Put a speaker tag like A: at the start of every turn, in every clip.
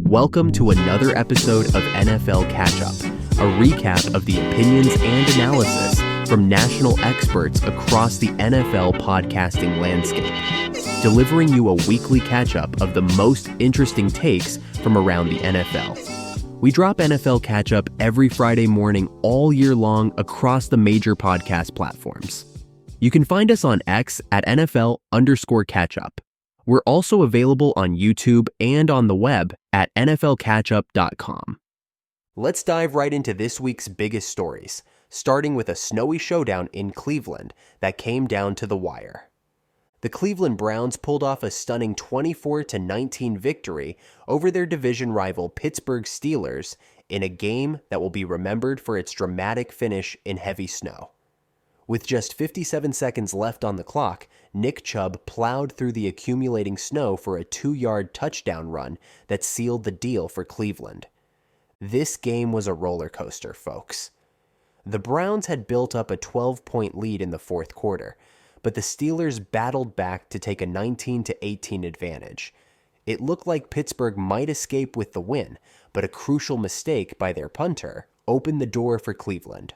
A: Welcome to another episode of NFL Catch-Up, a recap of the opinions and analysis from national experts across the NFL podcasting landscape, delivering you a weekly catch-up of the most interesting takes from around the NFL. We drop NFL Catch-Up every Friday morning all year long across the major podcast platforms. You can find us on X at NFL_catchup. We're also available on YouTube and on the web at NFLcatchup.com. Let's dive right into this week's biggest stories, starting with a snowy showdown in Cleveland that came down to the wire. The Cleveland Browns pulled off a stunning 24-19 victory over their division rival Pittsburgh Steelers in a game that will be remembered for its dramatic finish in heavy snow. With just 57 seconds left on the clock, Nick Chubb plowed through the accumulating snow for a 2-yard touchdown run that sealed the deal for Cleveland. This game was a roller coaster, folks. The Browns had built up a 12-point lead in the fourth quarter, but the Steelers battled back to take a 19-18 advantage. It looked like Pittsburgh might escape with the win, but a crucial mistake by their punter opened the door for Cleveland.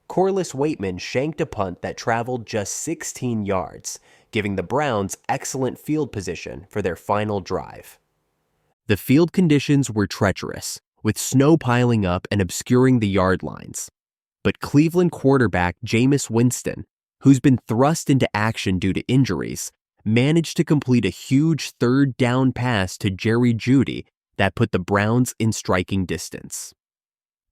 A: Corliss Waitman shanked a punt that traveled just 16 yards, giving the Browns excellent field position for their final drive. The field conditions were treacherous, with snow piling up and obscuring the yard lines. But Cleveland quarterback Jameis Winston, who's been thrust into action due to injuries, managed to complete a huge third down pass to Jerry Jeudy that put the Browns in striking distance.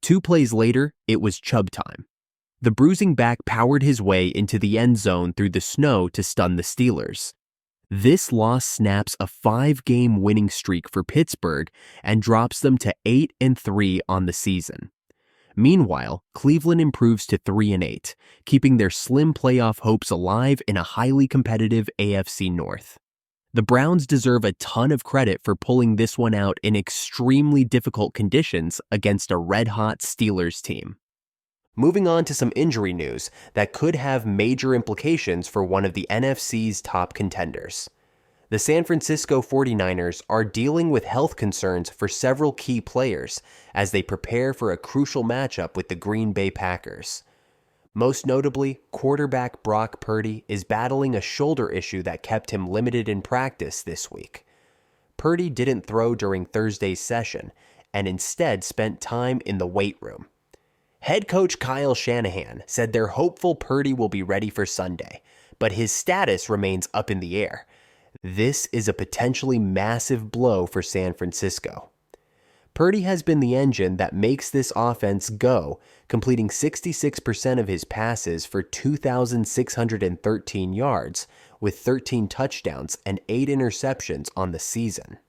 A: 2 plays later, it was Chubb time. The bruising back powered his way into the end zone through the snow to stun the Steelers. This loss snaps a 5-game winning streak for Pittsburgh and drops them to 8-3 on the season. Meanwhile, Cleveland improves to 3-8, keeping their slim playoff hopes alive in a highly competitive AFC North. The Browns deserve a ton of credit for pulling this one out in extremely difficult conditions against a red-hot Steelers team. Moving on to some injury news that could have major implications for one of the NFC's top contenders. The San Francisco 49ers are dealing with health concerns for several key players as they prepare for a crucial matchup with the Green Bay Packers. Most notably, quarterback Brock Purdy is battling a shoulder issue that kept him limited in practice this week. Purdy didn't throw during Thursday's session and instead spent time in the weight room. Head coach Kyle Shanahan said they're hopeful Purdy will be ready for Sunday, but his status remains up in the air. This is a potentially massive blow for San Francisco. Purdy has been the engine that makes this offense go, completing 66% of his passes for 2,613 yards, with 13 touchdowns and 8 interceptions on the season.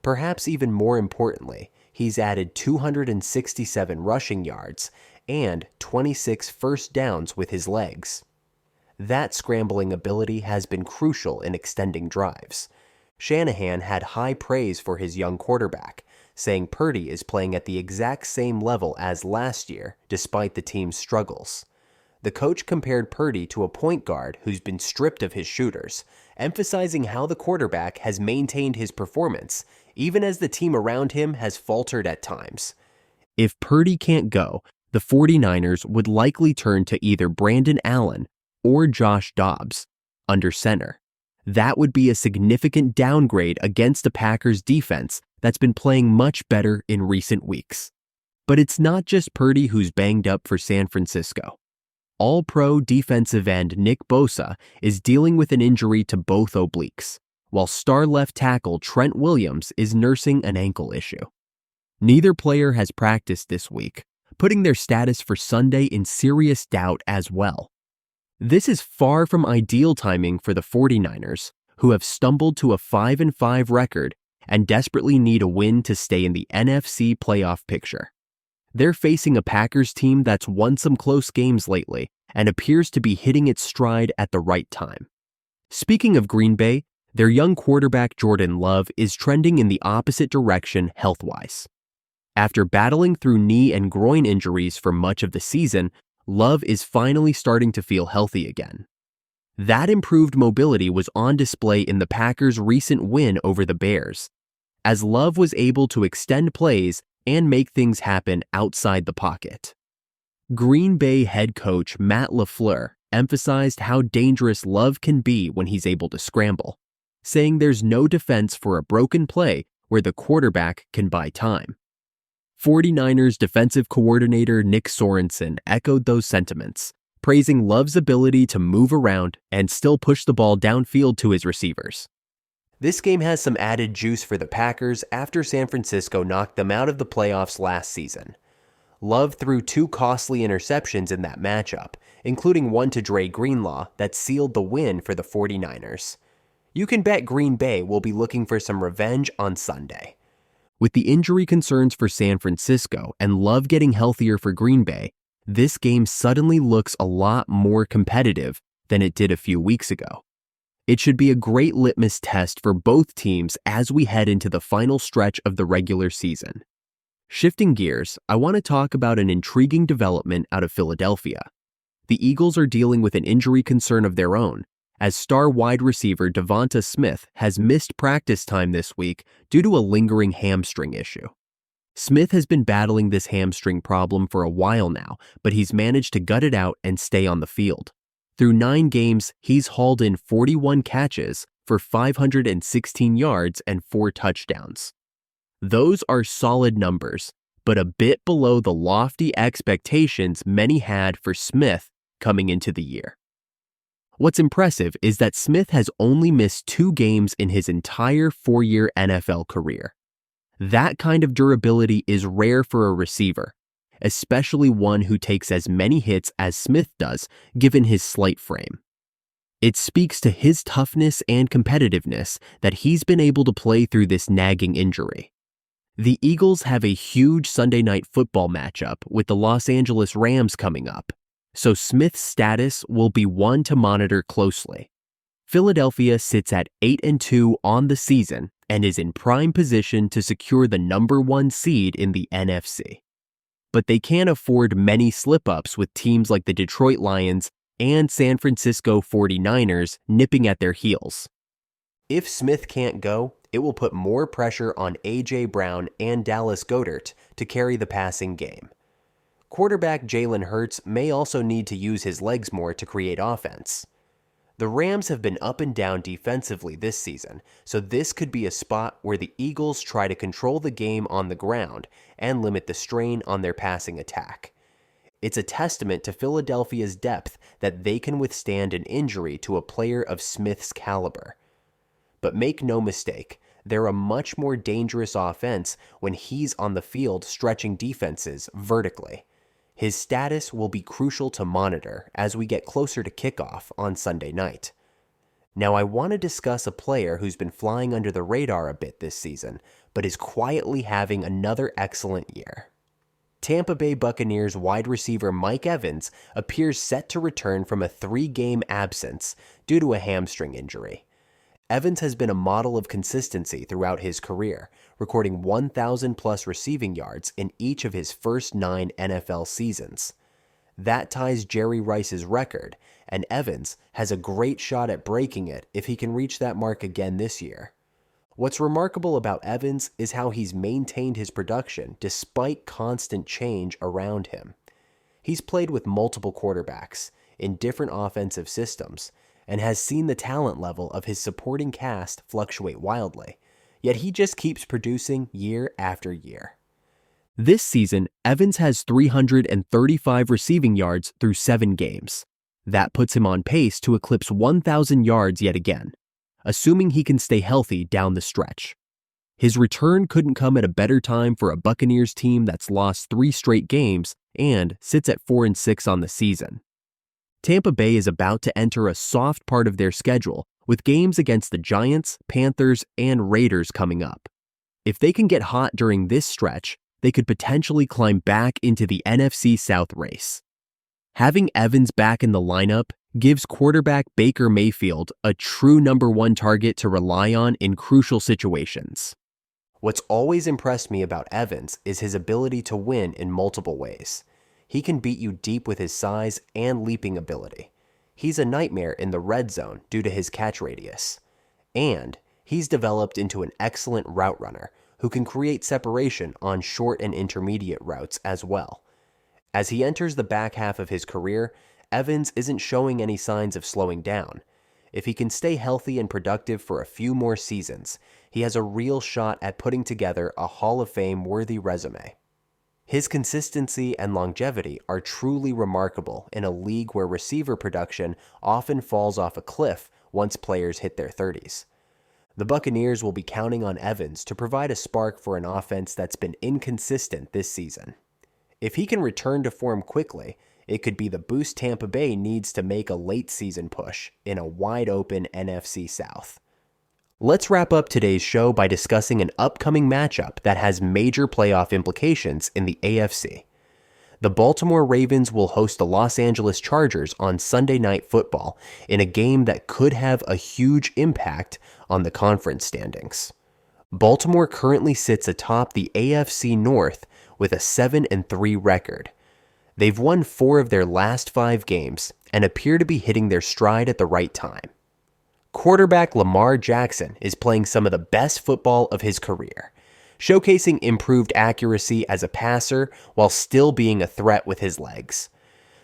A: Perhaps even more importantly, he's added 267 rushing yards and 26 first downs with his legs. That scrambling ability has been crucial in extending drives. Shanahan had high praise for his young quarterback, saying Purdy is playing at the exact same level as last year, despite the team's struggles. The coach compared Purdy to a point guard who's been stripped of his shooters, emphasizing how the quarterback has maintained his performance, even as the team around him has faltered at times. If Purdy can't go, the 49ers would likely turn to either Brandon Allen or Josh Dobbs under center. That would be a significant downgrade against a Packers defense that's been playing much better in recent weeks. But it's not just Purdy who's banged up for San Francisco. All-Pro defensive end Nick Bosa is dealing with an injury to both obliques, while star left tackle Trent Williams is nursing an ankle issue. Neither player has practiced this week, putting their status for Sunday in serious doubt as well. This is far from ideal timing for the 49ers, who have stumbled to a 5-5 record and desperately need a win to stay in the NFC playoff picture. They're facing a Packers team that's won some close games lately and appears to be hitting its stride at the right time. Speaking of Green Bay, their young quarterback Jordan Love is trending in the opposite direction health-wise. After battling through knee and groin injuries for much of the season, Love is finally starting to feel healthy again. That improved mobility was on display in the Packers' recent win over the Bears. as Love was able to extend plays and make things happen outside the pocket. Green Bay head coach Matt LaFleur emphasized how dangerous Love can be when he's able to scramble, saying there's no defense for a broken play where the quarterback can buy time. 49ers defensive coordinator Nick Sorensen echoed those sentiments, praising Love's ability to move around and still push the ball downfield to his receivers. This game has some added juice for the Packers after San Francisco knocked them out of the playoffs last season. Love threw 2 costly interceptions in that matchup, including one to Dre Greenlaw that sealed the win for the 49ers. You can bet Green Bay will be looking for some revenge on Sunday. With the injury concerns for San Francisco and Love getting healthier for Green Bay, this game suddenly looks a lot more competitive than it did a few weeks ago. It should be a great litmus test for both teams as we head into the final stretch of the regular season. Shifting gears, I want to talk about an intriguing development out of Philadelphia. The Eagles are dealing with an injury concern of their own, as star wide receiver Devonta Smith has missed practice time this week due to a lingering hamstring issue. Smith has been battling this hamstring problem for a while now, but he's managed to gut it out and stay on the field. Through 9 games, he's hauled in 41 catches for 516 yards and 4 touchdowns. Those are solid numbers, but a bit below the lofty expectations many had for Smith coming into the year. What's impressive is that Smith has only missed 2 games in his entire 4-year NFL career. That kind of durability is rare for a receiver, especially one who takes as many hits as Smith does, given his slight frame. It speaks to his toughness and competitiveness that he's been able to play through this nagging injury. The Eagles have a huge Sunday night football matchup with the Los Angeles Rams coming up, so Smith's status will be one to monitor closely. Philadelphia sits at 8-2 on the season and is in prime position to secure the number 1 seed in the NFC. But they can't afford many slip-ups with teams like the Detroit Lions and San Francisco 49ers nipping at their heels. If Smith can't go, it will put more pressure on A.J. Brown and Dallas Goedert to carry the passing game. Quarterback Jalen Hurts may also need to use his legs more to create offense. The Rams have been up and down defensively this season, so this could be a spot where the Eagles try to control the game on the ground and limit the strain on their passing attack. It's a testament to Philadelphia's depth that they can withstand an injury to a player of Smith's caliber. But make no mistake, they're a much more dangerous offense when he's on the field stretching defenses vertically. His status will be crucial to monitor as we get closer to kickoff on Sunday night. Now, I want to discuss a player who's been flying under the radar a bit this season, but is quietly having another excellent year. Tampa Bay Buccaneers wide receiver Mike Evans appears set to return from a 3-game absence due to a hamstring injury. Evans has been a model of consistency throughout his career, recording 1,000-plus receiving yards in each of his first 9 NFL seasons. That ties Jerry Rice's record, and Evans has a great shot at breaking it if he can reach that mark again this year. What's remarkable about Evans is how he's maintained his production despite constant change around him. He's played with multiple quarterbacks in different offensive systems, and has seen the talent level of his supporting cast fluctuate wildly, yet he just keeps producing year after year. This season, Evans has 335 receiving yards through 7 games. That puts him on pace to eclipse 1,000 yards yet again, assuming he can stay healthy down the stretch. His return couldn't come at a better time for a Buccaneers team that's lost 3 straight games and sits at 4-6 on the season. Tampa Bay is about to enter a soft part of their schedule with games against the Giants, Panthers, and Raiders coming up. If they can get hot during this stretch, they could potentially climb back into the NFC South race. Having Evans back in the lineup gives quarterback Baker Mayfield a true number 1 target to rely on in crucial situations. What's always impressed me about Evans is his ability to win in multiple ways. He can beat you deep with his size and leaping ability. He's a nightmare in the red zone due to his catch radius. And he's developed into an excellent route runner who can create separation on short and intermediate routes as well. As he enters the back half of his career, Evans isn't showing any signs of slowing down. If he can stay healthy and productive for a few more seasons, he has a real shot at putting together a Hall of Fame-worthy resume. His consistency and longevity are truly remarkable in a league where receiver production often falls off a cliff once players hit their 30s. The Buccaneers will be counting on Evans to provide a spark for an offense that's been inconsistent this season. If he can return to form quickly, it could be the boost Tampa Bay needs to make a late-season push in a wide-open NFC South. Let's wrap up today's show by discussing an upcoming matchup that has major playoff implications in the AFC. The Baltimore Ravens will host the Los Angeles Chargers on Sunday Night Football in a game that could have a huge impact on the conference standings. Baltimore currently sits atop the AFC North with a 7-3 record. They've won 4 of their last 5 games and appear to be hitting their stride at the right time. Quarterback Lamar Jackson is playing some of the best football of his career, showcasing improved accuracy as a passer while still being a threat with his legs.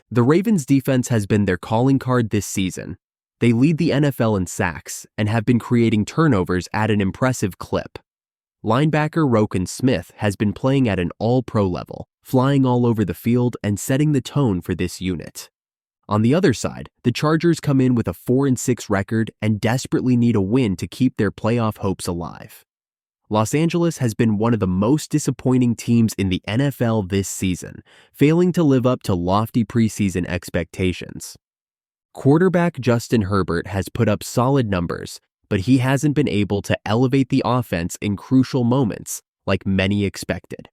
A: The Ravens' defense has been their calling card this season. They lead the NFL in sacks and have been creating turnovers at an impressive clip. Linebacker Roquan Smith has been playing at an all-pro level, flying all over the field and setting the tone for this unit. On the other side, the Chargers come in with a 4-6 record and desperately need a win to keep their playoff hopes alive. Los Angeles has been one of the most disappointing teams in the NFL this season, failing to live up to lofty preseason expectations. Quarterback Justin Herbert has put up solid numbers, but he hasn't been able to elevate the offense in crucial moments like many expected.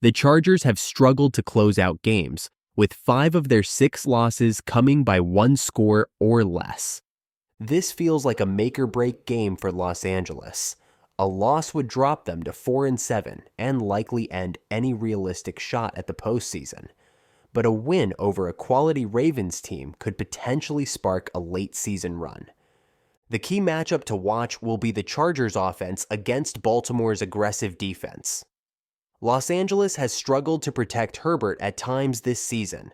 A: The Chargers have struggled to close out games, with 5 of their 6 losses coming by 1 score or less. This feels like a make-or-break game for Los Angeles. A loss would drop them to 4-7 and likely end any realistic shot at the postseason. But a win over a quality Ravens team could potentially spark a late-season run. The key matchup to watch will be the Chargers' offense against Baltimore's aggressive defense. Los Angeles has struggled to protect Herbert at times this season.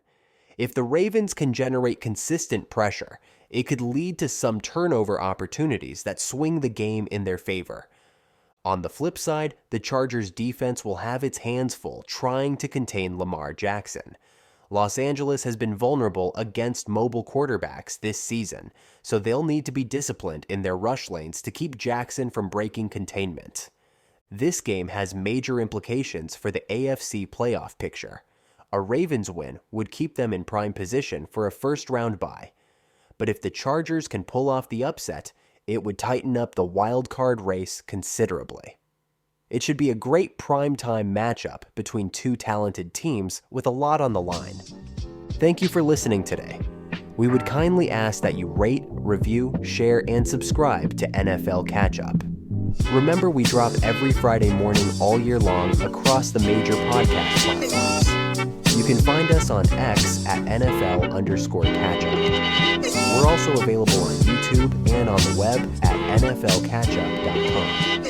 A: If the Ravens can generate consistent pressure, it could lead to some turnover opportunities that swing the game in their favor. On the flip side, the Chargers' defense will have its hands full trying to contain Lamar Jackson. Los Angeles has been vulnerable against mobile quarterbacks this season, so they'll need to be disciplined in their rush lanes to keep Jackson from breaking containment. This game has major implications for the AFC playoff picture. A Ravens win would keep them in prime position for a first-round bye. But if the Chargers can pull off the upset, it would tighten up the wild card race considerably. It should be a great primetime matchup between 2 talented teams with a lot on the line. Thank you for listening today. We would kindly ask that you rate, review, share, and subscribe to NFL Catch-Up. Remember, we drop every Friday morning all year long across the major podcast platforms. You can find us on X at NFL_catchup. We're also available on YouTube and on the web at NFLcatchup.com.